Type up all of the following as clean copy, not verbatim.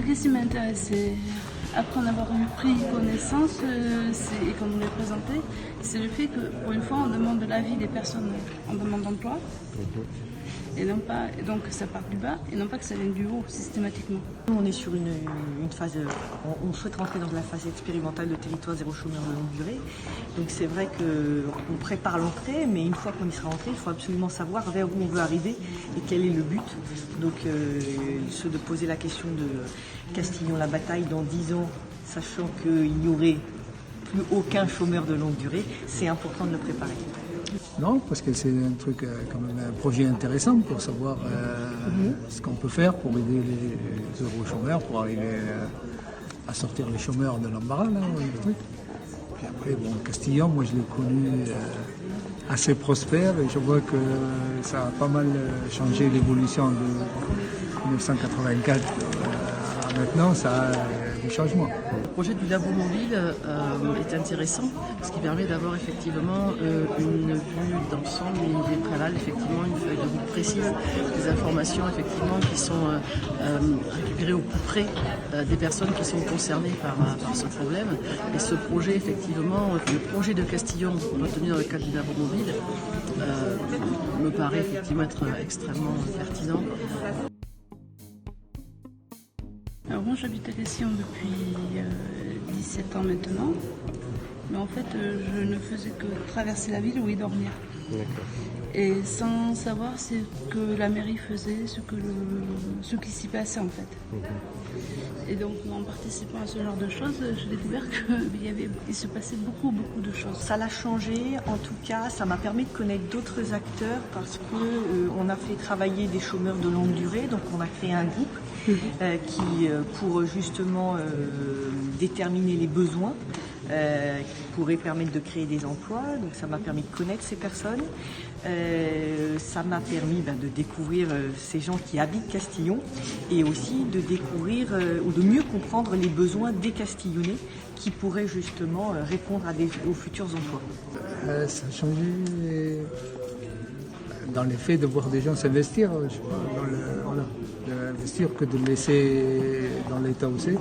Qu'est-ce qui m'intéresse, c'est après en avoir eu pris connaissance et qu'on nous l'a présenté, c'est le fait que pour une fois on demande l'avis des personnes en demande d'emploi. Et non pas, et donc ça part du bas et non pas que ça vienne du haut systématiquement. On est sur une phase, on souhaite rentrer dans la phase expérimentale de territoire zéro chômeur de longue durée. Donc c'est vrai qu'on prépare l'entrée, mais une fois qu'on y sera entré, il faut absolument savoir vers où on veut arriver et quel est le but. Donc se de poser la question de Castillon-la-Bataille dans 10 ans, sachant qu'il n'y aurait plus aucun chômeur de longue durée, c'est important de le préparer. Non, parce que c'est un truc, quand même un projet intéressant pour savoir ce qu'on peut faire pour aider les heureux chômeurs, pour arriver à sortir les chômeurs de l'embarras, là, le truc. Puis après, bon, Castillon, moi je l'ai connu assez prospère et je vois que ça a pas mal changé l'évolution de 1984 à maintenant, ça a des changements. Le projet du labo mobile est intéressant parce qu'il permet d'avoir effectivement une vue d'ensemble, une idée préalable, effectivement une feuille de route précise, des informations effectivement qui sont récupérées au plus près des personnes qui sont concernées par ce problème. Et ce projet effectivement, le projet de Castillon retenu dans le cadre du labo mobile me paraît effectivement être extrêmement pertinent. Alors moi j'habite à Castillon depuis 17 ans maintenant, mais en fait je ne faisais que traverser la ville ou y dormir. Et sans savoir ce que la mairie faisait, ce qui s'y passait en fait. Et donc en participant à ce genre de choses, j'ai découvert qu'il se passait beaucoup de choses. Ça l'a changé, en tout cas, ça m'a permis de connaître d'autres acteurs parce que on a fait travailler des chômeurs de longue durée, donc on a créé un groupe qui, pour justement déterminer les besoins, qui pourraient permettre de créer des emplois. Donc ça m'a permis de connaître ces personnes. Ça m'a permis de découvrir ces gens qui habitent Castillon et aussi de découvrir ou de mieux comprendre les besoins des Castillonnais qui pourraient justement répondre aux futurs emplois. Ça a changé dans les faits de voir des gens s'investir, d'investir que de laisser dans l'état où c'est,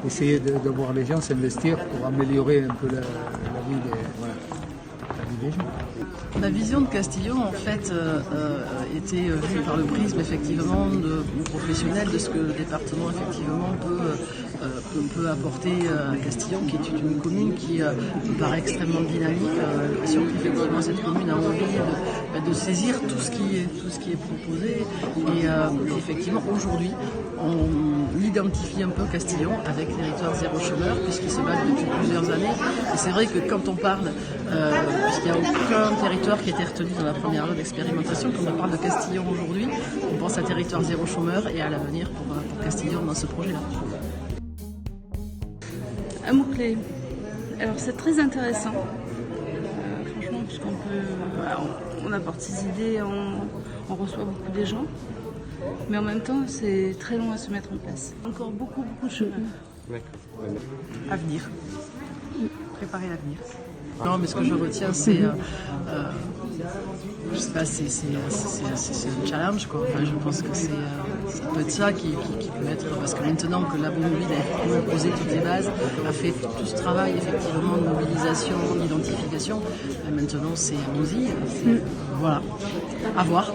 essayer de voir les gens s'investir pour améliorer un peu la vie des gens. La vision de Castillon, en fait, était vue par le prisme, effectivement, de professionnel, de ce que le département, effectivement, peut apporter à Castillon, qui est une commune qui me paraît extrêmement dynamique. J'ai l'impression qu'effectivement, cette commune a envie de saisir tout ce qui est proposé. Et effectivement, aujourd'hui, on identifie un peu Castillon avec territoire zéro chômeur, puisqu'il se bat depuis plusieurs années. Et c'est vrai que quand on parle, puisqu'il n'y a aucun territoire qui a été retenu dans la première loi d'expérimentation, quand on parle de Castillon aujourd'hui, on pense à territoire zéro chômeur et à l'avenir pour Castillon dans ce projet-là. Un mot-clé. Alors c'est très intéressant, franchement, puisqu'on on apporte ses idées, on reçoit beaucoup des gens, mais en même temps c'est très long à se mettre en place. Encore beaucoup de chemin. Avenir. Préparer l'avenir. Non, mais ce que je retiens, c'est, je sais pas, c'est un challenge, quoi. Enfin, je pense que ça peut être ça qui peut être, parce que maintenant que Labo Mobile a posé toutes les bases, a fait tout ce travail effectivement de mobilisation, d'identification, maintenant c'est allons-y, voilà, à voir.